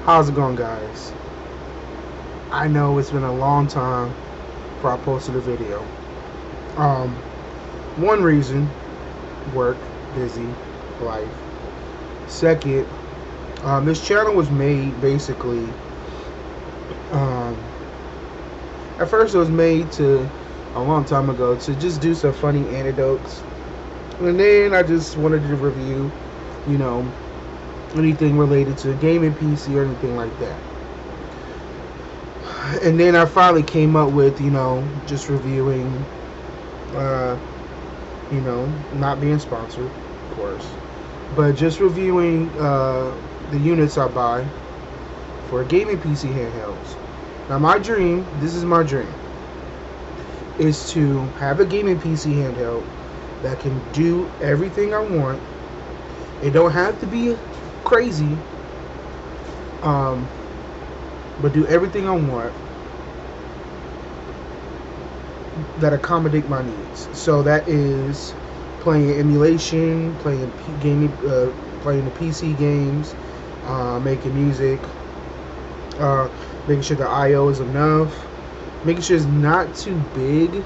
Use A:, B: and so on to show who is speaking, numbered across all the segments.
A: How's it going, guys? I know it's been a long time before I posted a video. Um, One reason, work, busy, life. Second, this channel was made basically. Um, at first, it was made to a long time ago to just do some funny anecdotes, and then I just wanted to review, you know, anything related to gaming PC or anything like that. And then I finally came up with, just reviewing, uh, not being sponsored, of course, but just reviewing the units I buy for gaming PC handhelds. Now, this is my dream, is to have a gaming PC handheld that can do everything I want. It don't have to be crazy, but do everything I want that accommodate my needs. So that is playing emulation, playing the PC games, making music, making sure the I/O is enough, making sure it's not too big.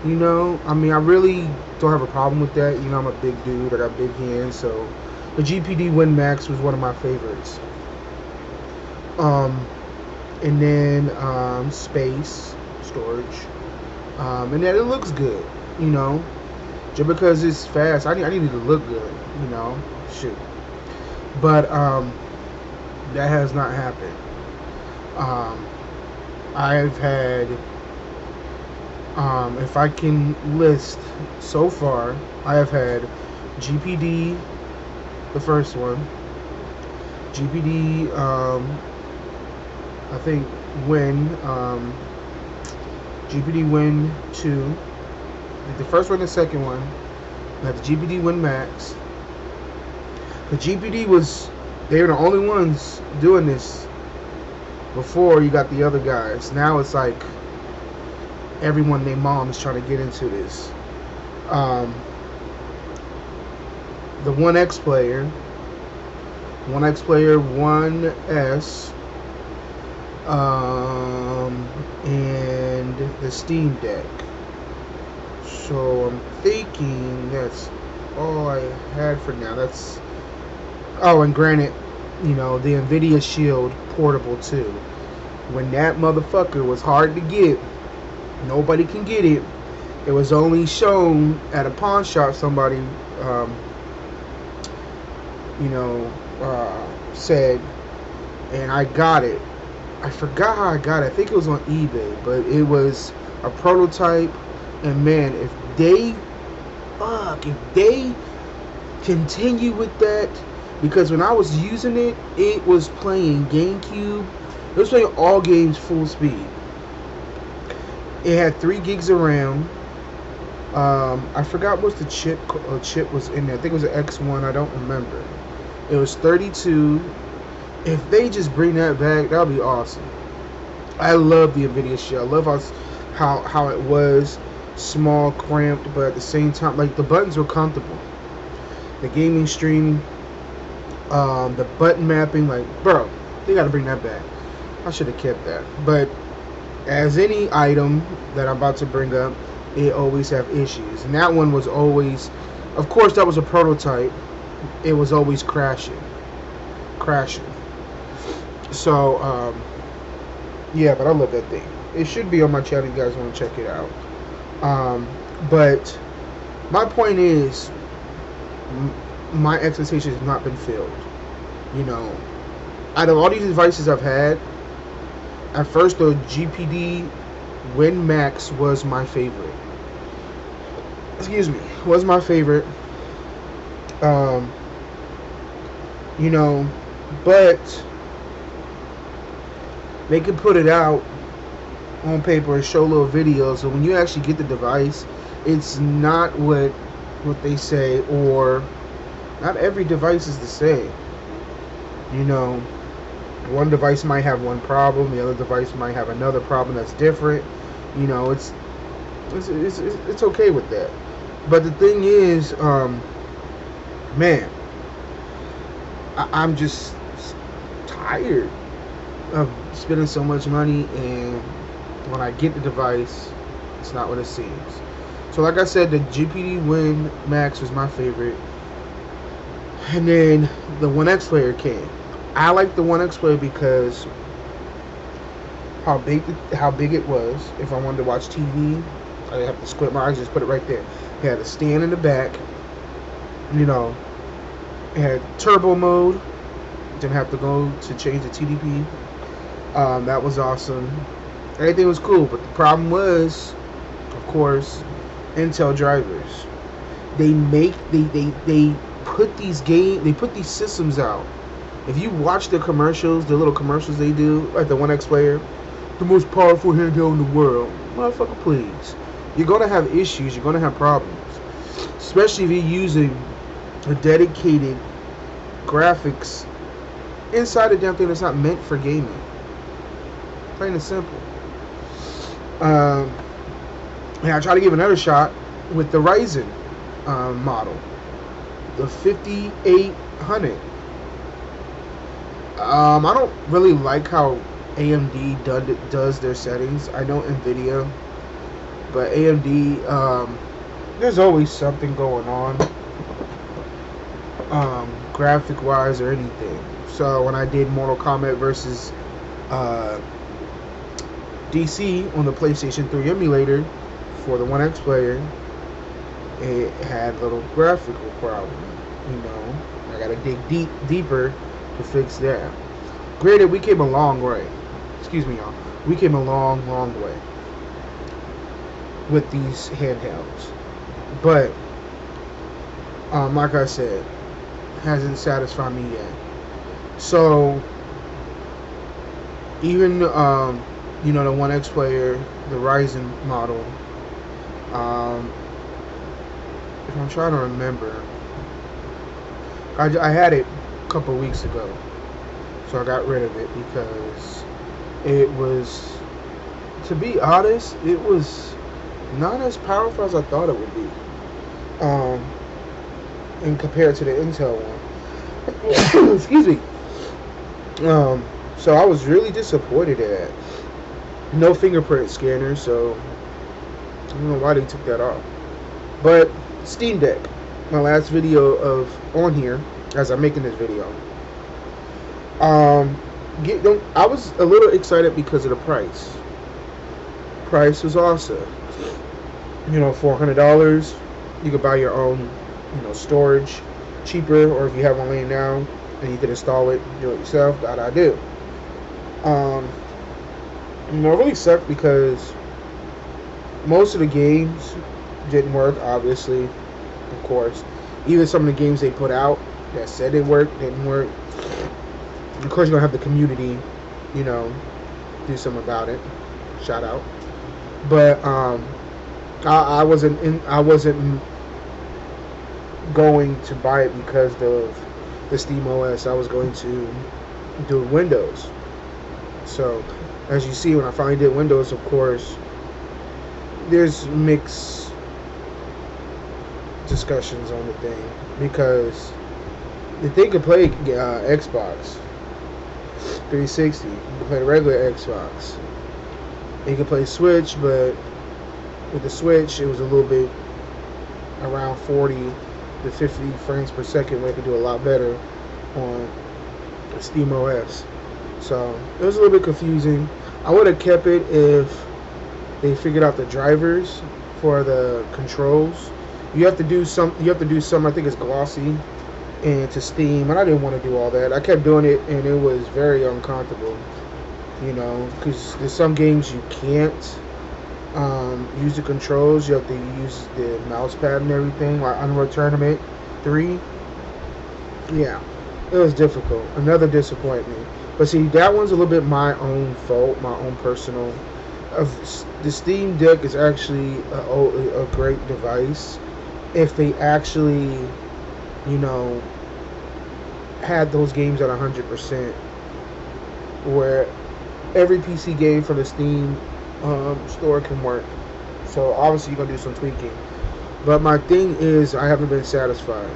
A: I really don't have a problem with that. I'm a big dude. I got big hands, so the GPD Win Max was one of my favorites. And then space storage. And then it looks good, just because it's fast. I need it to look good, shoot. But that has not happened. I've had, if I can list so far, I have had GPD, the first one, GPD, I think Win, GPD Win 2, the first one and the second one. I had the GPD Win Max. The GPD they were the only ones doing this before you got the other guys. Now it's like everyone named mom is trying to get into this. The 1X player, 1S, and the Steam Deck. So I'm thinking that's all I had for now. And granted, the Nvidia Shield Portable 2. When that motherfucker was hard to get, nobody can get it. It was only shown at a pawn shop. Somebody, said, and I got it. I forgot how I got it. I think it was on eBay, but it was a prototype. And man, if they continue with that, because when I was using it, it was playing GameCube. It was playing all games full speed. It had 3 gigs of RAM. I forgot what the chip was in there. I think it was an X1. I don't remember. It was 32. If they just bring that back, that would be awesome. I love the Nvidia Shield. I love how it was small, cramped, but at the same time, like, the buttons were comfortable. The gaming stream, the button mapping, like, bro, they got to bring that back. I should have kept that. But as any item that I'm about to bring up, it always have issues. And that one was always, of course, that was a prototype. It was always crashing. So, yeah, but I love that thing. It should be on my channel if you guys want to check it out. But my point is, my expectations have not been filled. Out of all these devices I've had, at first the GPD Win Max was my favorite. Was my favorite. But they can put it out on paper and show little videos, so when you actually get the device, it's not what they say, or not every device is the same. One device might have one problem, the other device might have another problem that's different. It's okay with that. But the thing is, man, I'm just tired of spending so much money, and when I get the device, it's not what it seems. So like I said, the GPD Win Max was my favorite. And then the One X player came. I like the One X player because how big it was. If I wanted to watch TV, I didn't have to squint my eyes, just put it right there. It had a stand in the back. You know, it had turbo mode. Didn't have to go to change the TDP. That was awesome. Everything was cool, but the problem was, of course, Intel drivers. They put these systems out. If you watch the commercials, the little commercials they do, like the One X player, the most powerful handheld in the world, motherfucker, please. You're gonna have issues. You're gonna have problems, especially if you're using a dedicated graphics inside a damn thing that's not meant for gaming. Plain and simple. And I try to give another shot with the Ryzen model, the 5800. I don't really like how AMD does their settings. I know Nvidia, but AMD, there's always something going on, graphic wise or anything. So when I did Mortal Kombat versus DC on the PlayStation 3 emulator for the One X player, it had a little graphical problem. You know, I gotta dig deeper to fix that. Granted, we came a long way. Excuse me, y'all. We came a long way with these handhelds, but like I said, hasn't satisfied me yet. So even you know, the One X player, the Ryzen model. If I'm trying to remember, I had it a couple weeks ago, so I got rid of it because it was, to be honest, it was not as powerful as I thought it would be. And compared to the Intel one. Excuse me. So I was really disappointed at it. No fingerprint scanner, so I don't know why they took that off. But Steam Deck, my last video of on here, as I'm making this video. I was a little excited because of the price. Price was awesome. You know, $400, you could buy your own, you know, storage cheaper, or if you have one laying down and you can install it, do it yourself. That I do. You know, it really sucked because most of the games didn't work, obviously, of course. Even some of the games they put out that said it worked didn't work. Of course, you're gonna have the community, you know, do something about it. Shout out. But I wasn't going to buy it because of the Steam OS. I was going to do Windows. So, as you see, when I finally did Windows, of course, there's mixed discussions on the thing, because the thing can play Xbox 360, you can play the regular Xbox, you can play Switch, but with the Switch, it was a little bit around 40 to 50 frames per second, where it could do a lot better on Steam OS. So it was a little bit confusing. I would have kept it if they figured out the drivers for the controls. You have to do some. I think it's glossy into Steam, and I didn't want to do all that. I kept doing it, and it was very uncomfortable. You know, because there's some games you can't use the controls. You have to use the mouse pad and everything, like Unreal Tournament 3. Yeah, it was difficult. Another disappointment. But see, that one's a little bit my own fault, my own personal. The Steam Deck is actually a great device if they actually, you know, had those games at 100%, where every PC game from the Steam store can work. So obviously you're gonna do some tweaking. But my thing is, I haven't been satisfied.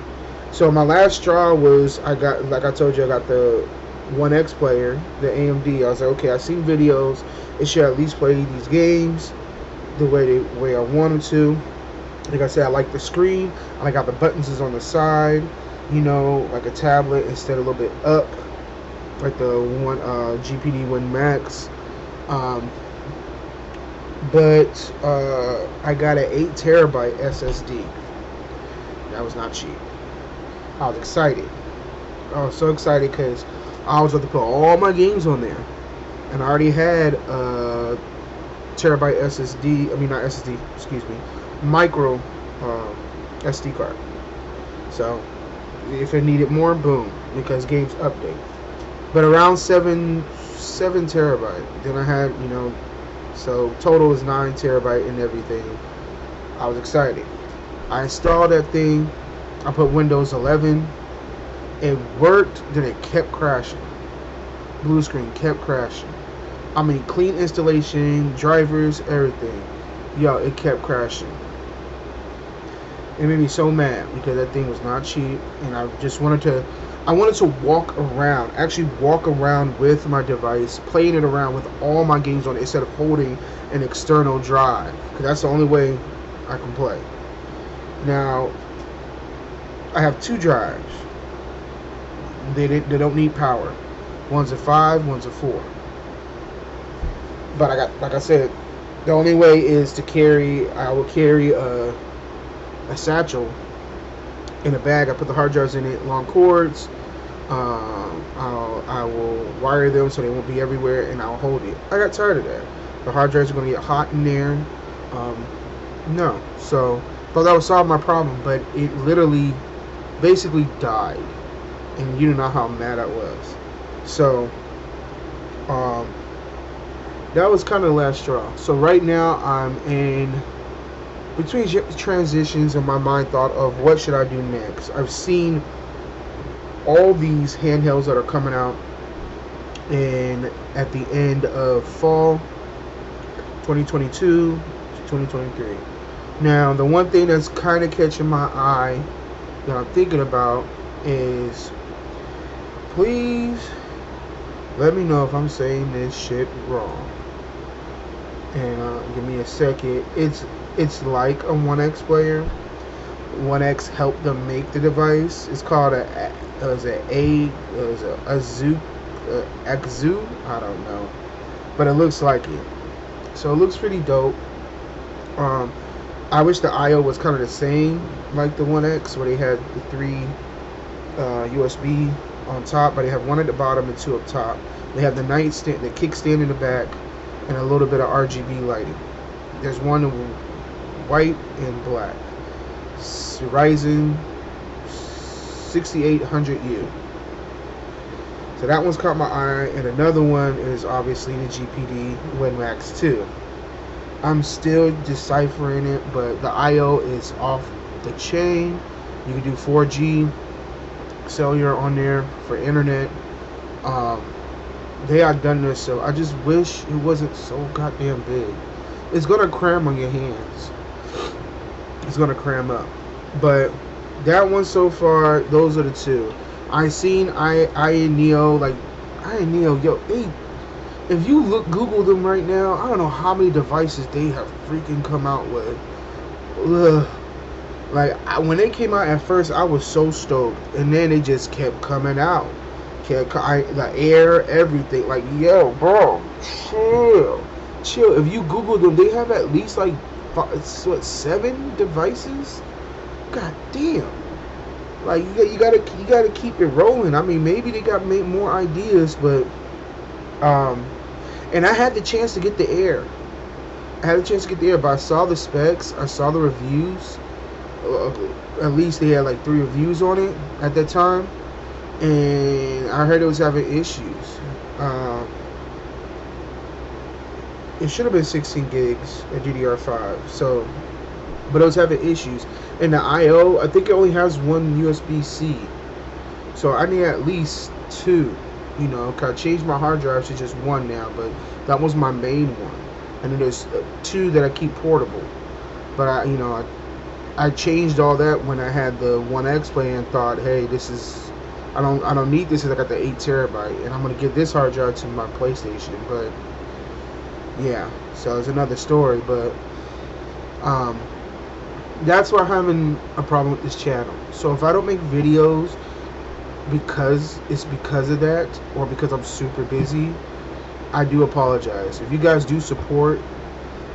A: So my last straw was, I got, like I told you, I got the One X player, the AMD. I was like, okay, I've seen videos. It should at least play these games the way I wanted to. Like I said, I like the screen. I like how the buttons is on the side. You know, like a tablet instead of a little bit up, like the one GPD One Max. Um, but I got an 8 TB SSD. That was not cheap. I was excited. I was so excited because I was about to put all my games on there, and I already had a terabyte SSD. I mean, not SSD. Excuse me, micro SD card. So if it needed more, boom, because games update. But around 7 TB. Then I had, so total is 9 TB and everything. I was excited. I installed that thing. I put Windows 11. It worked, then it kept crashing. Blue screen kept crashing. I mean, clean installation, drivers, everything. Yo, it kept crashing. It made me so mad because that thing was not cheap, and I wanted to walk around, actually walk around with my device, playing it around with all my games on it instead of holding an external drive, because that's the only way I can play. Now, I have 2 drives. They don't need power. One's a 5, one's a 4. But like I said, the only way is to carry. I will carry a satchel in a bag. I put the hard drives in it, long cords. I will wire them so they won't be everywhere, and I'll hold it. I got tired of that. The hard drives are going to get hot in there. No, so thought that would solve my problem, but it literally, basically died, and you know how mad I was. So, that was kind of the last straw. So right now I'm in between transitions, and my mind thought of what should I do next. I've seen all these handhelds that are coming out at the end of fall 2022 to 2023. Now, the one thing that's kind of catching my eye that I'm thinking about is, please let me know if I'm saying this shit wrong. And give me a second. It's like a One X player. One X helped them make the device. It's called Axu. I don't know, but it looks like it. So it looks pretty dope. I wish the I/O was kind of the same like the One X, where they had the 3 USB on top, but they have 1 at the bottom and 2 up top. They have the nightstand, the kickstand in the back, and a little bit of RGB lighting. There's one in white and black. Ryzen 6800U. So that one's caught my eye, and another one is obviously the GPD Win Max 2. I'm still deciphering it, but the I/O is off the chain. You can do 4G cellular on there for internet. They are done this, so I just wish it wasn't so goddamn big. It's gonna cram on your hands. It's gonna cram up. But that one so far, those are the 2. I seen Neo, yo, if you Google them right now, I don't know how many devices they have freaking come out with. Ugh. When they came out at first, I was so stoked, and then they just kept coming out. The Air, everything. Like, yo, bro, chill. If you Google them, they have at least 7 devices. God damn. Like, you gotta keep it rolling. I mean, maybe they got more ideas, but and I had the chance to get the Air. But I saw the specs, I saw the reviews. At least they had 3 reviews on it at that time, and I heard it was having issues. It should have been 16 gigs at DDR5. So, but it was having issues. And the I/O, I think it only has 1 USB-C. So I need at least 2. Cause I changed my hard drive to just 1 now, but that was my main one. And then there's 2 that I keep portable. But I changed all that when I had the One X play and thought, hey, this is I don't need this because I got the 8 TB, and I'm gonna give this hard drive to my PlayStation. But yeah, so it's another story. But um, that's why I'm having a problem with this channel. So if I don't make videos because of that, or because I'm super busy, I do apologize. If you guys do support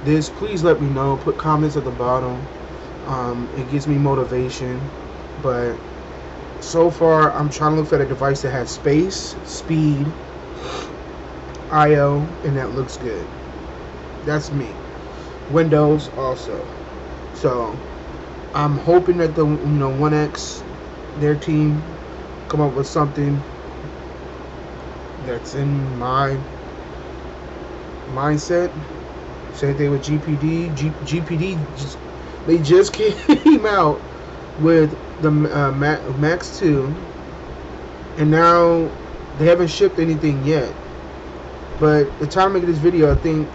A: this, please let me know. Put comments at the bottom. It gives me motivation. But so far, I'm trying to look for a device that has space, speed, I/O, and that looks good. That's me. Windows also. So I'm hoping that the 1X, their team, come up with something that's in my mindset. Same thing with GPD. GPD they just came out with the Max 2, and now they haven't shipped anything yet. But the time of making this video, I think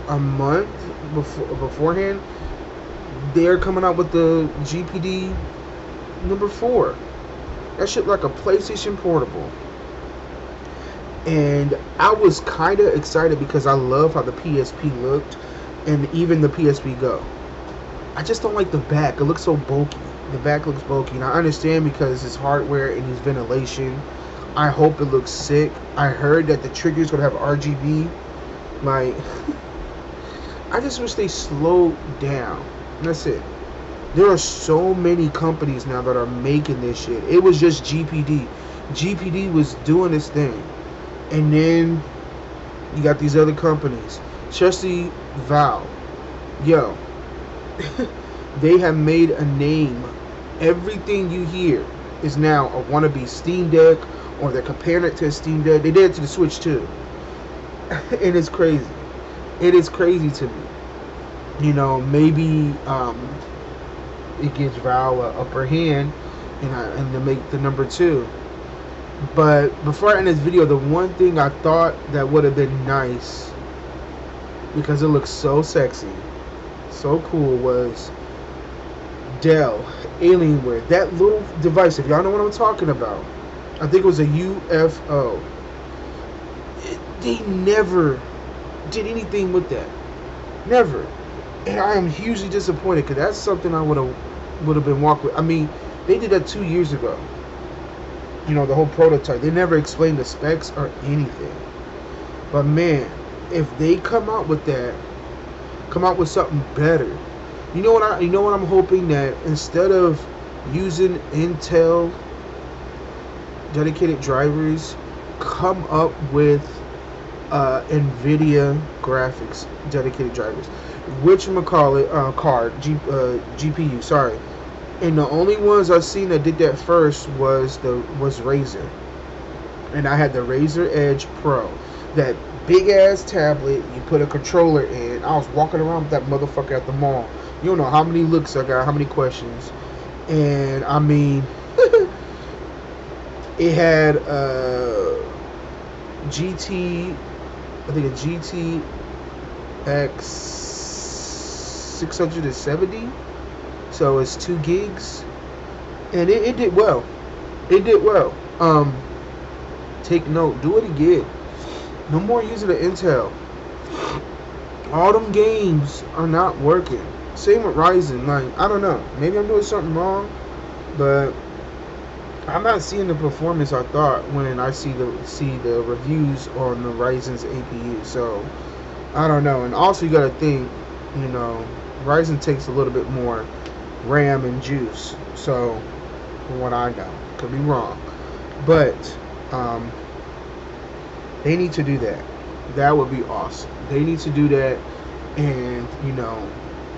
A: a month beforehand, they're coming out with the GPD number 4. That shit like a PlayStation Portable. And I was kind of excited because I love how the PSP looked, and even the PSP Go. I just don't like the back. It looks so bulky. The back looks bulky, and I understand because it's hardware and it's ventilation. I hope it looks sick. I heard that the trigger's gonna have RGB. Like, I just wish they slowed down. And that's it. There are so many companies now that are making this shit. It was just GPD. GPD was doing this thing. And then you got these other companies. Especially Valve. Yo. They have made a name. Everything you hear is now a wannabe Steam Deck, or they're comparing it to a Steam Deck. They did it to the Switch too. And it's crazy. It is crazy to me. Maybe it gives Valve an upper hand and to make the number 2. But before I end this video, the one thing I thought that would have been nice, because it looks so sexy, so cool, was Dell Alienware. That little device, if y'all know what I'm talking about, I think it was a UFO. They never did anything with that. Never. And I am hugely disappointed, because that's something I would have been walked with. I mean, they did that 2 years ago. The whole prototype. They never explained the specs or anything. But man, if they come out with that, come out with something better. You know what I'm hoping, that instead of using Intel dedicated drivers, come up with NVIDIA graphics dedicated drivers. GPU, sorry. And the only ones I've seen that did that first was Razer. And I had the Razer Edge Pro. That big ass tablet, you put a controller in. I was walking around with that motherfucker at the mall. You don't know how many looks I got, how many questions. And I mean, it had GT, I think a GTX 670. So it's 2 gigs, and it did well. It did well. Take note. Do it again. No more using the Intel. All them games are not working. Same with Ryzen. Like, I don't know. Maybe I'm doing something wrong, but I'm not seeing the performance I thought when I see the reviews on the Ryzen's APU. So I don't know. And also, you got to think, Ryzen takes a little bit more RAM and juice. So, from what I know, could be wrong, but they need to do that. That would be awesome. They need to do that, and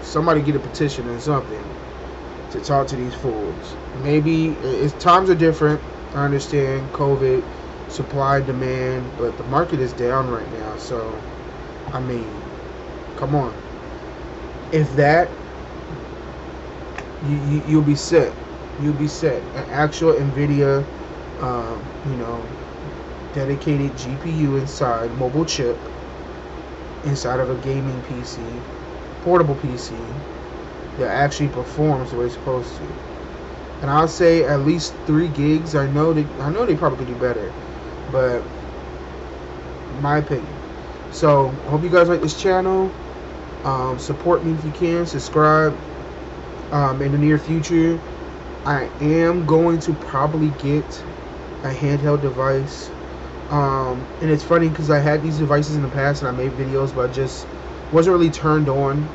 A: somebody get a petition or something to talk to these fools. Maybe times are different. I understand COVID, supply, demand, but the market is down right now. So, I mean, come on. If that, you'll be set. You'll be set. An actual NVIDIA, dedicated GPU inside, mobile chip, inside of a gaming PC, portable PC, that actually performs the way it's supposed to. and I'll say at least 3 gigs. I know they probably could do better, but my opinion. So I hope you guys like this channel. Support me if you can. Subscribe. In the near future, I am going to probably get a handheld device. And it's funny because I had these devices in the past and I made videos, but I just wasn't really turned on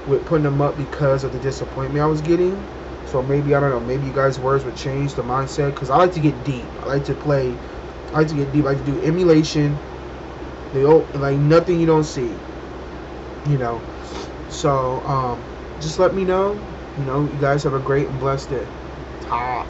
A: with putting them up because of the disappointment I was getting. So maybe, I don't know, maybe you guys' words would change the mindset, because I like to get deep. I like to get deep. I like to do emulation, like nothing you don't see, you know. So just let me know. You guys have a great and blessed day. Ta.